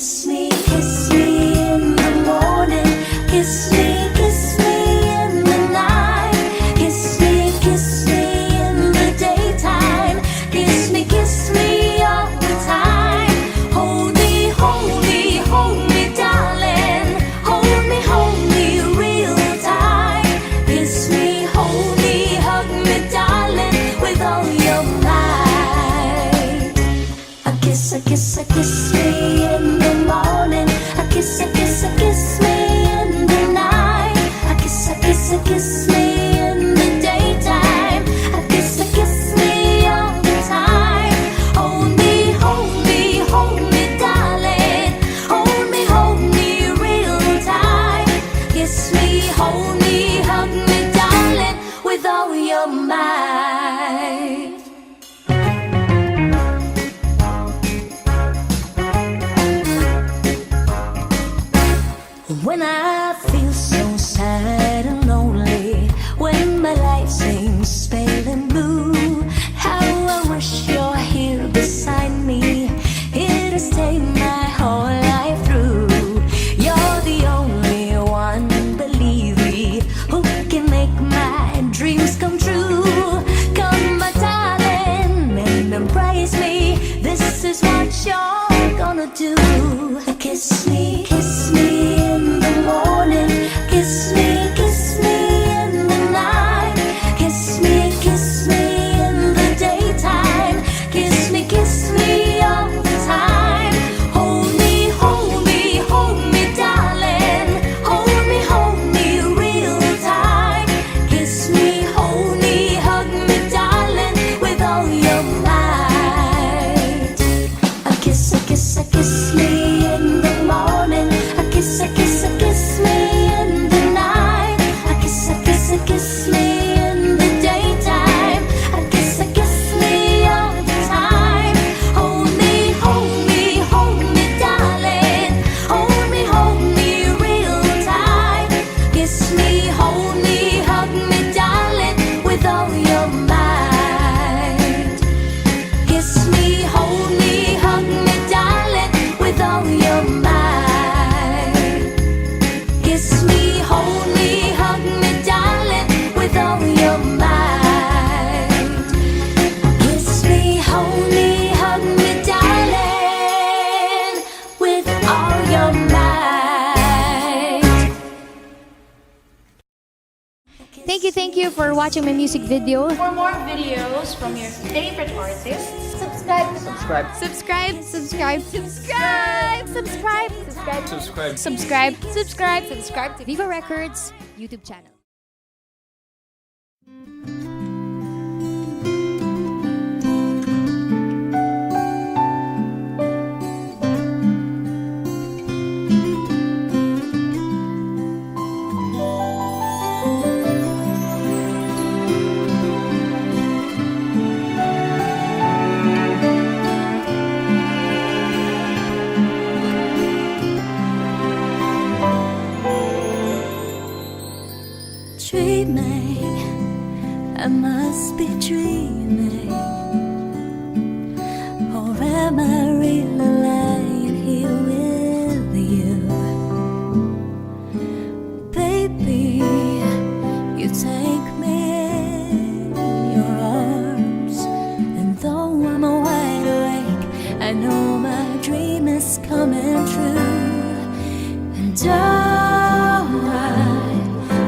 Kiss me in the morning. Kiss me in the night. Kiss me in the daytime. Kiss me all the time. Hold me, darling. Hold me real tight. Kiss me, hold me, hug me, darling, with all your might. A kiss me in the morning. A kiss me in the night. A kiss me in the daytime. A kiss me all the time. Hold me, darling. Hold me real tight. Kiss me, hold me, hug me, darling, with all your might. When I feel so sad and lonely, when my life seems pale and blue, how I wish you're here beside me, here to stay my whole life through. You're the only one, believe me, who can make my dreams come true. Come, my darling, and embrace me. This is what you're gonna do. Kiss me in the morning. Kiss me in the night. Kiss me in the daytime. Kiss me all the time. Hold me, darling. Hold me real tight. Kiss me, hold me, hug me, darling, with all your might. A kiss me in the morning. A kiss me in the night. A kiss me in the daytime. A kiss me all the time. Hold me, darling. Hold me real tight. Kiss me, hold me, hug me, darling, with all your might. Kiss me, hold me, hug me, darling, with all your might. Kiss me, hold me, hug me, darling, with all your might. Kiss me, hold me, hug me, darling, with all your might. Thank you for watching my music video. For more videos from your favorite artists, subscribe. Subscribe to Viva Records YouTube channel. Dreaming, I must be dreaming, or am I really lying here with you? Baby, you take me in your arms, and though I'm wide awake, I know my dream is coming true. And I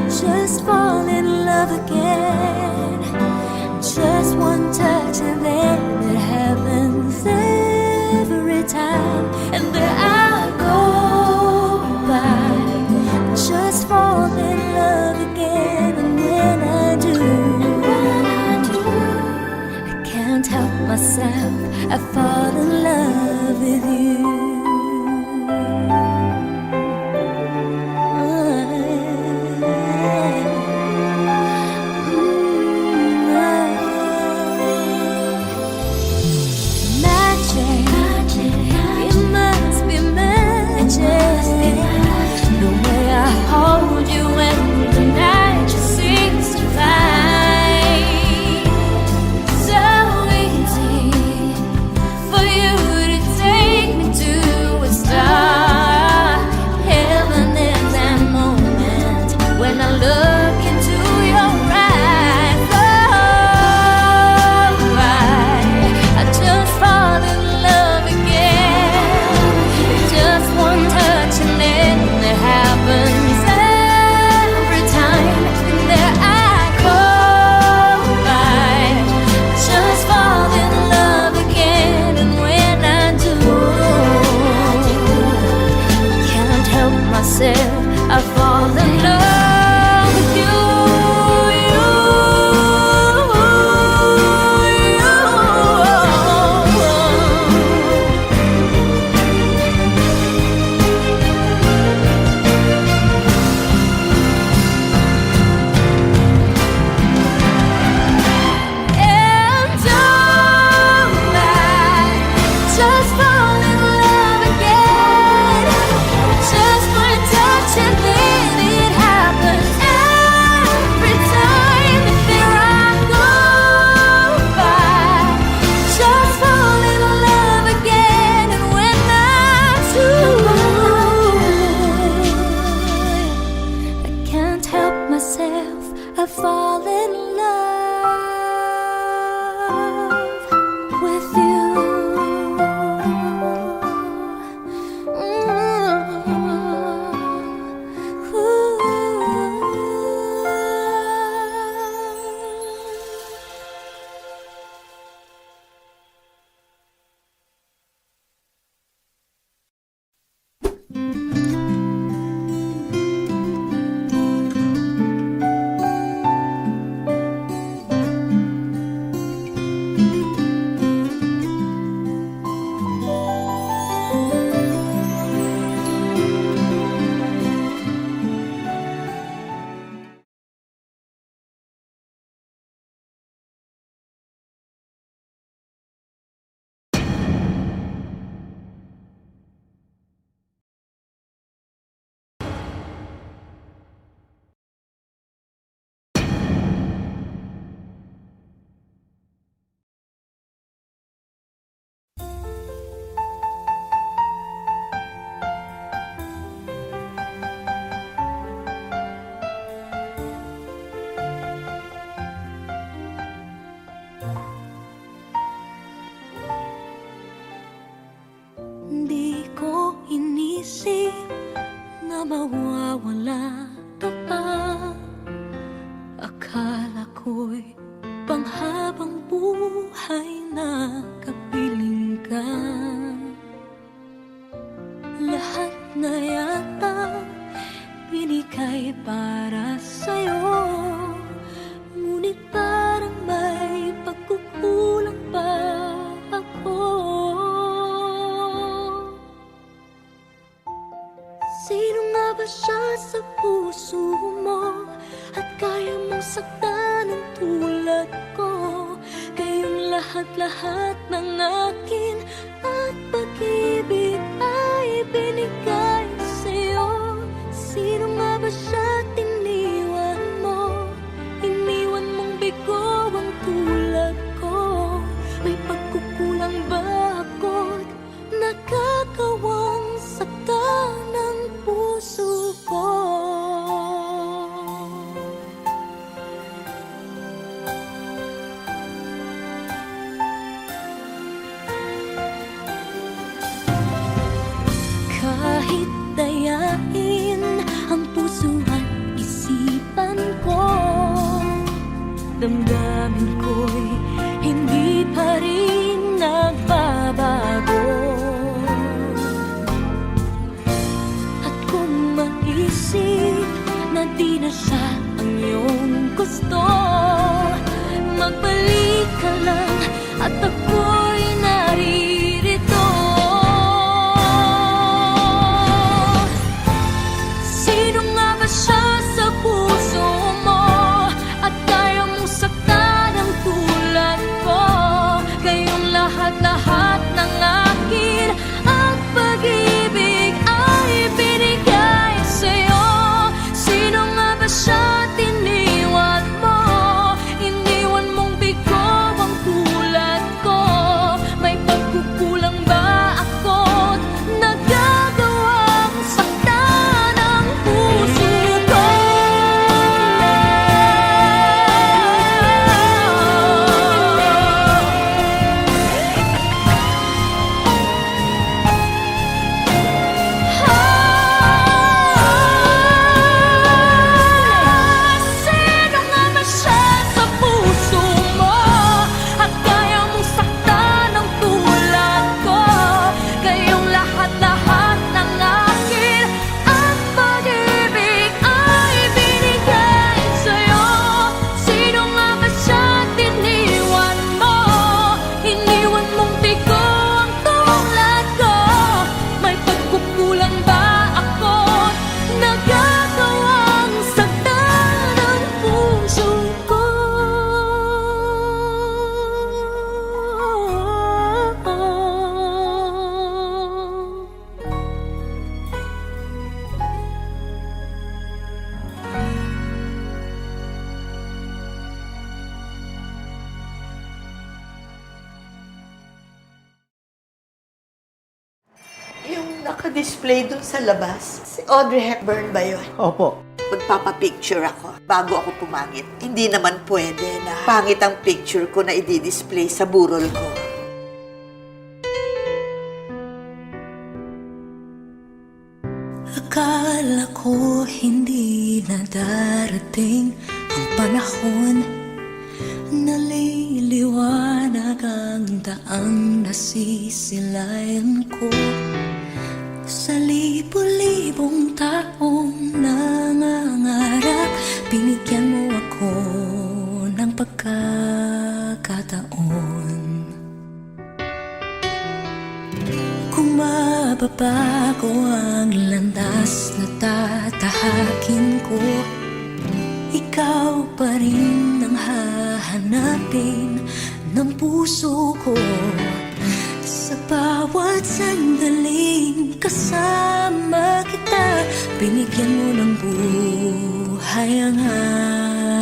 just fall in love again. Just one touch and then it happens every time. And there I go by, just fall in love again. And when I do, I can't help myself, I fall in love with you. For you to Di ko inisip na mawawala ka pa. Akala ko'y panghabang buhay na kapiling ka. Lahat na yata binigay para sa'yo, ngunit parang may pagkukulang pa ako. Sino nga ba siya sa puso mo at kaya mong saktan ng tulad ko? Kayong lahat-lahat ng akin at pag-ibig ay binigay sa'yo. Sino nga ba siya tiniwan mo? Iniwan mong bigo ang tulad ko. May pagkukulang ba ako't nagkakawang saktan ng puso ko? Kahit dayain ang puso at isipan ko, damdamin ko'y hindi pa rin nagbabago. At kung maisip na di na siya ang iyong gusto, magbalik ka lang at ako'y naririto. Sino nga ba siya sa puso mo at kaya mong saktan ang tulad ko? Kayong lahat-lahat ng akin at pag-ibig ay binigay sa'yo. Sino nga ba siya tiniwan mo? Iniwan mong bigo ang tulad ko. May pagkukulang ba ako't nagagawang saktan ang puso ko? Sino nga ba siya sa puso mo at kaya mong saktan ang tulad ko? Kayong lahat-lahat ng akin at pag-ibig ay binigay sa'yo. Sino nga ba siya tiniwan mo? Iniwan mong bigo ang tulad ko. May pagkukulang ba ako't nagagawang saktan ang puso ko? Yung naka-display dun sa labas, si Audrey Hepburn ba yun? Opo. Magpapapicture ako bago ako pumangit. Hindi naman pwede na pangit ang picture ko na i-display sa burol ko. Akala ko hindi na darating ang panahon na liliwanag ang daang nasisilayan ko. Sa libo-libong taong nangangarap, binigyan mo ako ng pagkakataon. Kung mababago ang landas na tatahakin ko, ikaw pa rin ang hahanapin ng puso ko. Sa bawat sandaling kasama kita, binigyan mo ng buhay ang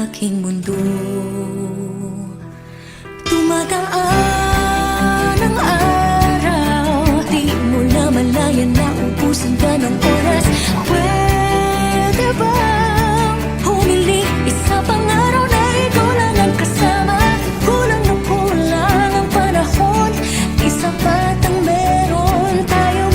aking mundo. Tumataan ang araw, di mo na malayan na ubusin ka ng oras. Pwede bang humiling isa pang araw na ikaw lang ang kasama? Kulang na kulang ang panahon, di sapat ang meron tayo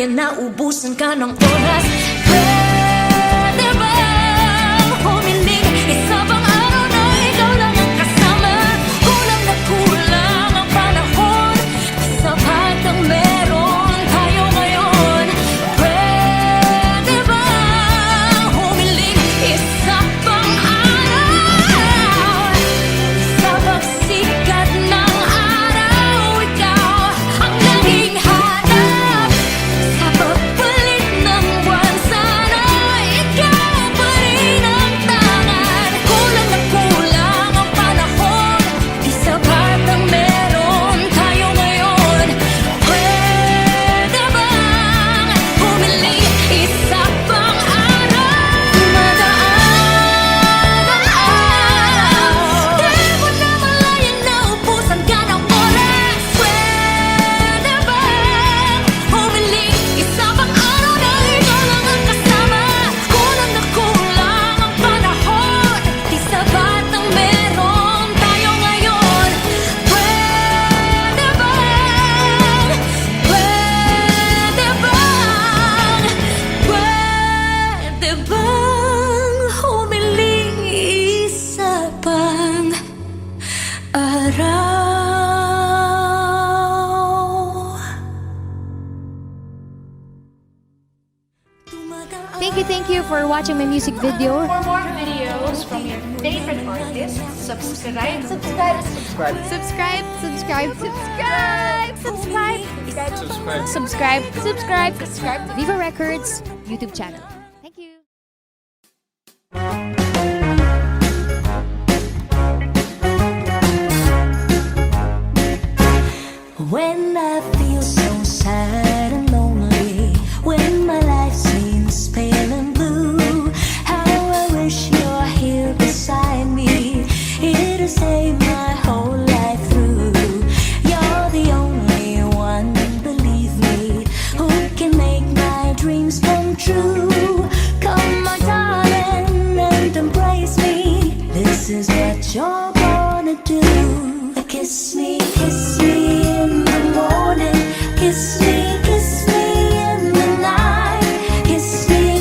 namamalayan na ubusan ka ng oras. Pwede bang humiling isa pang araw na ikaw lang ang kasama? Kulang na kulang ang panahon, sapat ang meron tayo ngayon. Pwede bang humiling isa pang araw? Sa pagsikat ng araw, ikaw ang naging hanap. Sa pagpalit ng buwan, sana ikaw pa rin ang tangan. Kulang na kulang ang panahon, di sapat ang meron tayo ngayon. Pwede bang humiling isa pang araw? Dumadaan ang araw, di mo namalayan na ubusan ka ng oras. Pwede bang humiling isa pang araw na ikaw lang ang kasama? Kulang na kulang ang panahon, di sapat ang meron tayo ngayon. Pwede bang humiling isa pang araw? Thank you for watching my music video. For more videos from your favorite artists, subscribe. Subscribe, subscribe, subscribe. Viva Records YouTube channel. Thank you. When I feel so sad and lonely, when my life seems pale and blue, how I wish you're here beside me, here to save my whole life through. You're the only one, believe me, who can make my dreams come true. Come, my darling, and embrace me. This is what you're gonna do. Kiss me in the morning. Kiss me in the night. Kiss me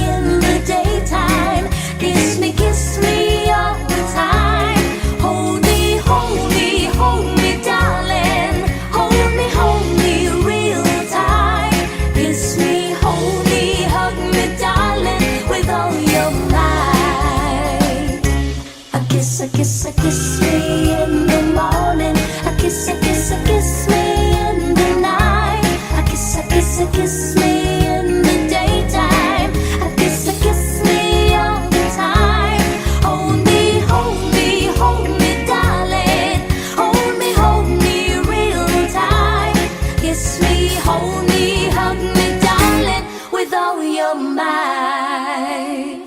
in the daytime. Kiss me all the time. Hold me, darling. Hold me real tight. Kiss me, hold me, hug me, darling, with all your might. A kiss me in the morning. A kiss me in the night. A kiss me in the daytime. A kiss me all the time. Hold me, darling. Hold me real tight. Kiss me, hold me, hug me, darling, with all your might.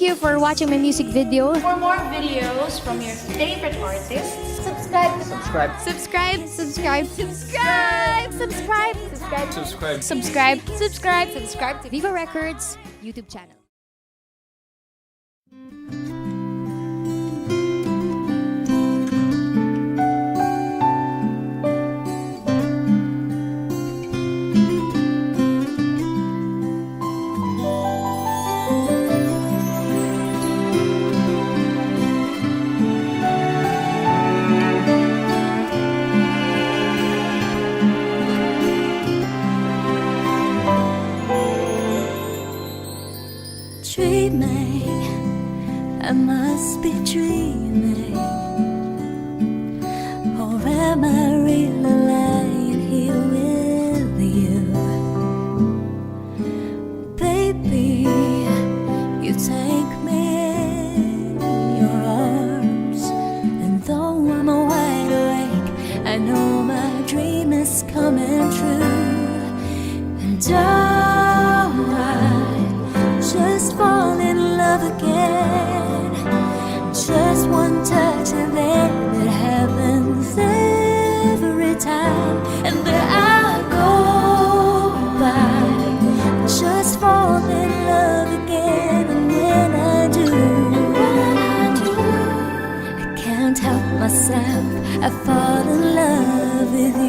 you for watching my music video. For more videos from your favorite artists, Subscribe. Subscribe. Subscribe. Subscribe. Subscribe. Subscribe. Subscribe. Subscribe. Subscribe. Subscribe. Subscribe to Viva Records YouTube channel. Dreaming, I must be dreaming, or am I really lying here with you? Baby, you take me in your arms, and though I'm wide awake, I know my dream is coming true. And I just fall in love again. Just one touch and then it happens every time. And there I go by, just fall in love again. And when I do, I can't help myself, I fall in love with you.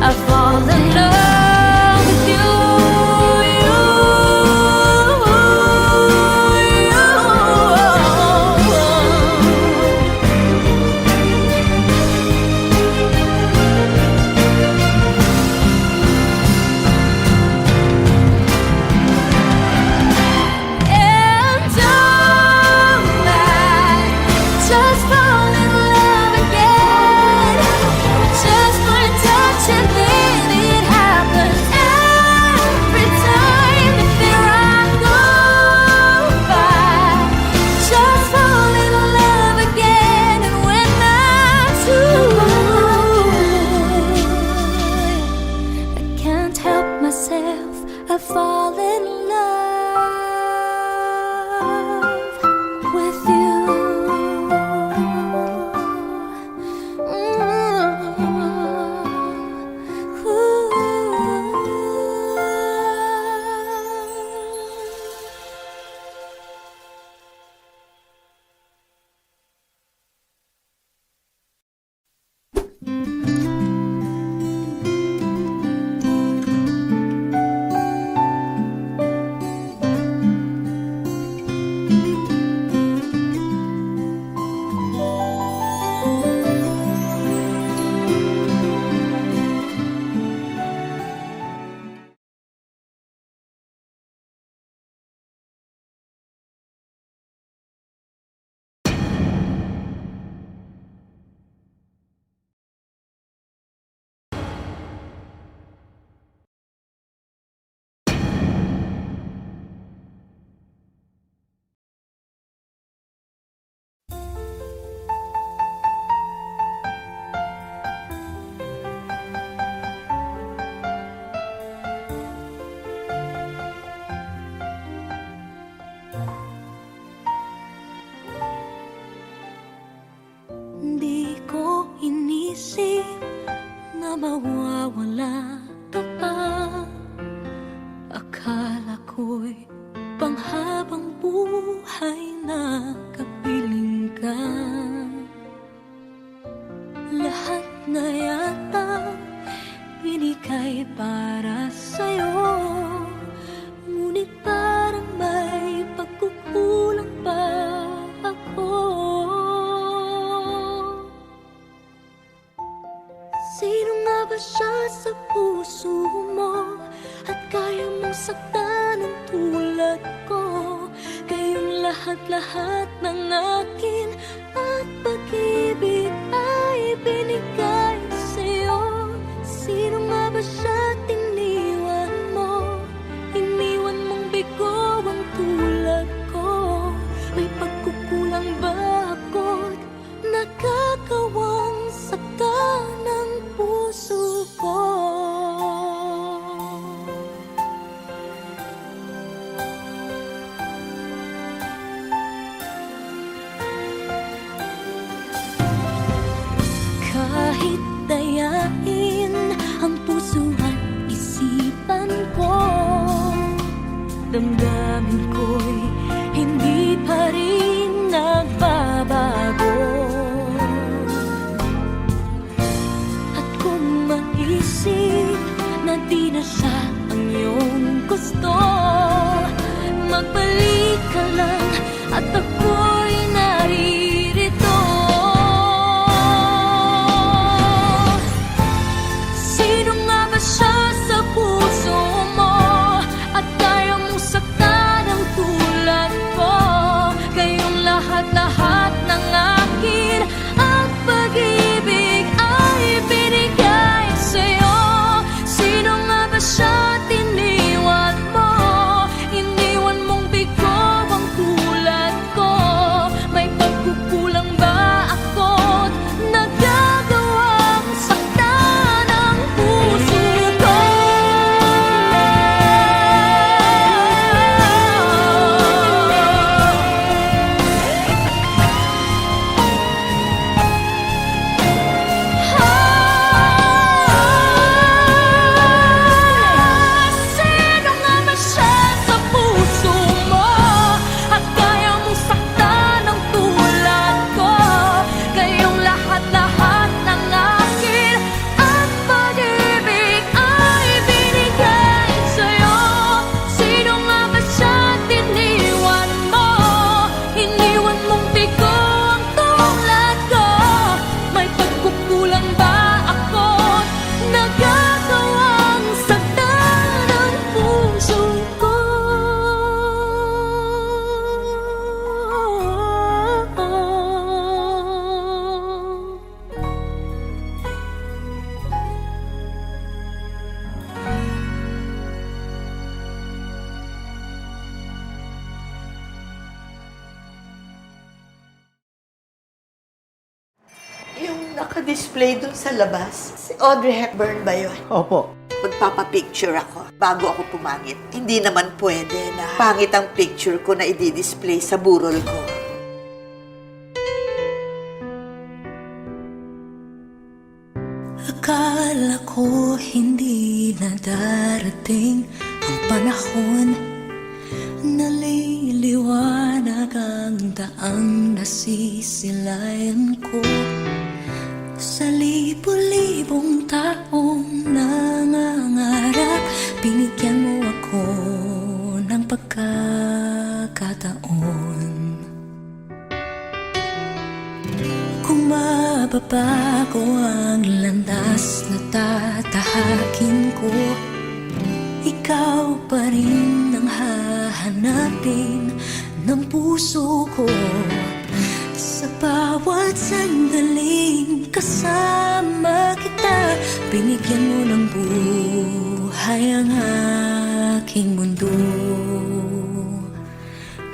I fall in love with you. I fall in love with you. mawawala ka pa. Akala buhay na kapiling ka. Lahat na yata binigay para sa'yo, ngunit parang may pagkukulang pa ako. Sino nga ba siya sa puso mo at kaya mong saktan ng tulad ko? Kayong lahat-lahat ng akin at pag-ibig ay binigay sa'yo. Sino nga ba siya tiniwan mo? Iniwan mong bigo ang tulad ko. May pagkukulang ba ako't nakakawang saktan ng puso ko? Kahit dayain ang puso at isipan ko, damdamin ko'y hindi pa rin nagbabago. At kung maisip na di na siya ang iyong gusto, magbalik ka lang at ako'y naririto. Sino nga ba siya sa puso mo at kaya mong saktan ang tulad ko? Kayong lahat-lahat ng akin at pag-ibig ay binigay sa'yo. Sino nga ba siya tiniwan mo? Iniwan mong bigo ang tulad ko. May pagkukulang ba ako't nagagawang saktan ang puso ko? Sino nga ba siya sa puso mo at kaya mong saktan ang tulad ko? Kayong lahat-lahat ng akin at pag-ibig ay binigay sa'yo. Sino nga ba siya tiniwan mo? Iniwan mong bigo ang tulad ko. May pagkukulang ba ako't nagagawang saktan ang puso ko? Yung nakadisplay dun sa labas, si Audrey Hepburn ba yun? Opo. Magpapapicture ako bago ako pumangit. Hindi naman pwede na pangit ang picture ko na i-display sa burol ko. Akala ko hindi na darating ang panahon, naliliwanag ang daang nasisilayan ko. Sa libo-libong taong nangangarap, binigyan mo ako ng pagkakataon. Kung mababago ang landas na tatahakin ko, ikaw pa rin ang hahanapin ng puso ko. Sa bawat sandaling kasama kita, binigyan mo ng buhay ang aking mundo.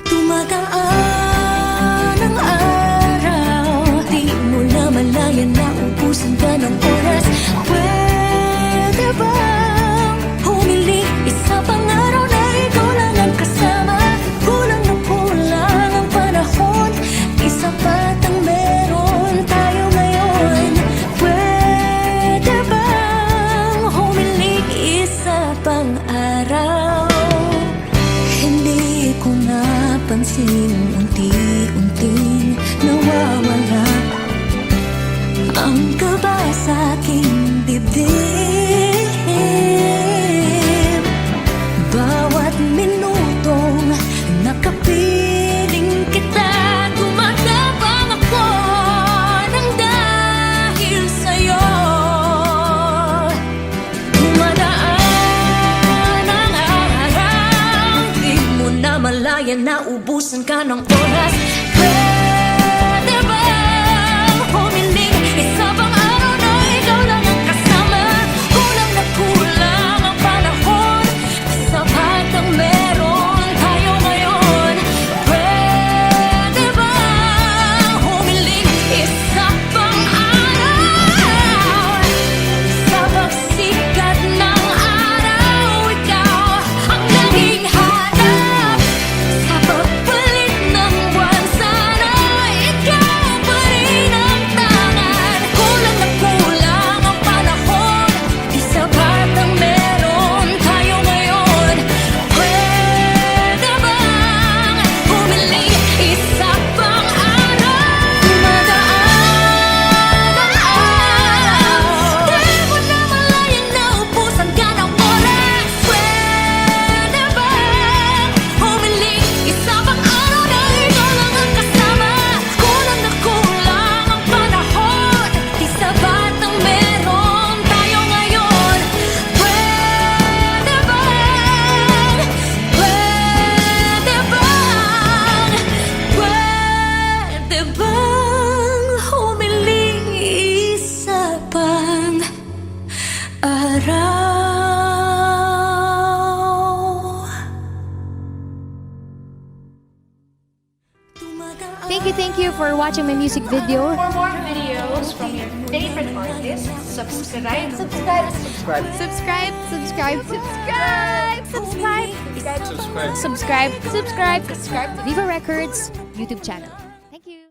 Tumataan ang araw, di mo na malayan na ubusan ka ng oras. Pwede bang humiling isa pang araw na ikaw lang ang kasama? Kulang na kulang ang panahon, isa pat ang meron tayo ngayon. Pwede bang humiling isa pang araw? Hindi ko napansin ka ng oras. Pwede bang humiling isa pang araw na ikaw lang ang kasama? Kulang na kulang ang panahon, sapat ang meron tayo ngayon. Pwede bang humiling isa pang araw? Sa pagsikat ng araw, ikaw ang naging hanap. Sa pagpalit ng buwan, sana ikaw pa rin ang tangan. Kulang na kulang ang panahon, di sapat ang meron tayo ngayon. Pwede bang humiling isa pang araw? Dumadaan ang araw, di mo na malayang naubusan ka ng oras. Pwede bang humiling isa pang araw na ikaw lang ang kasama? Kulang na kulang ang panahon, di sapat ang meron tayo ngayon. Pwede bang humiling isa pang araw? Thank you for watching my music video. For more videos from your favorite artists, subscribe. Subscribe, subscribe, subscribe to Viva Records YouTube channel. Thank you.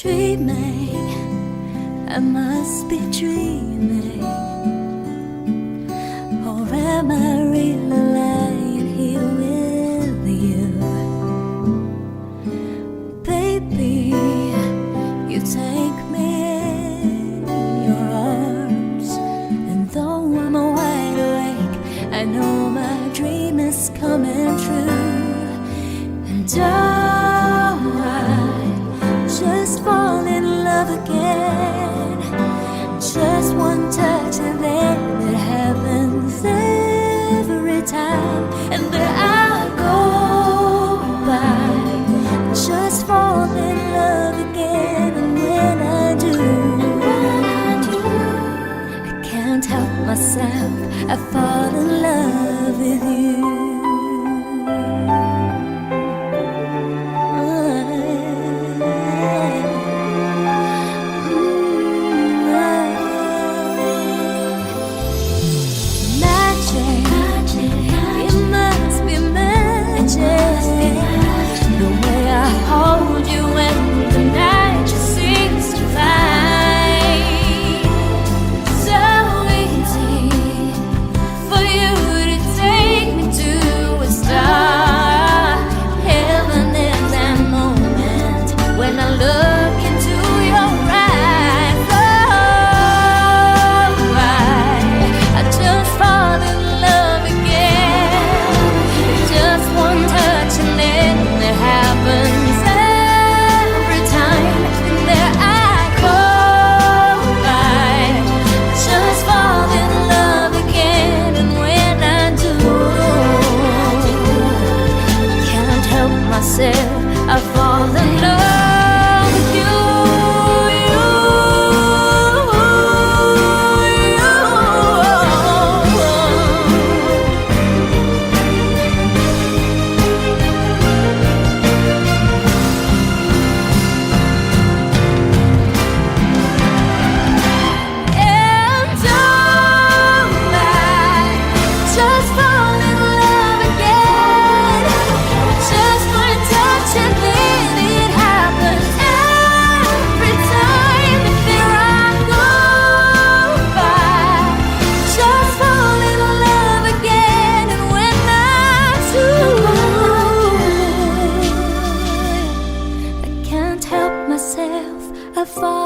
dreaming, I must be dreaming, or am I really lying here with you? Baby, you take me in your arms, and though I'm wide awake, I know my dream is coming true. And I just fall in love again. Just one touch and then it happens every time. And there I go by, just fall in love again. And when I do, I can't help myself, I fall in love with you. I fall in love with you. And I just fall in love again. Just one touch and then it happens every time. And there I go by, just fall in love again. And when I do, I can't help myself, I fall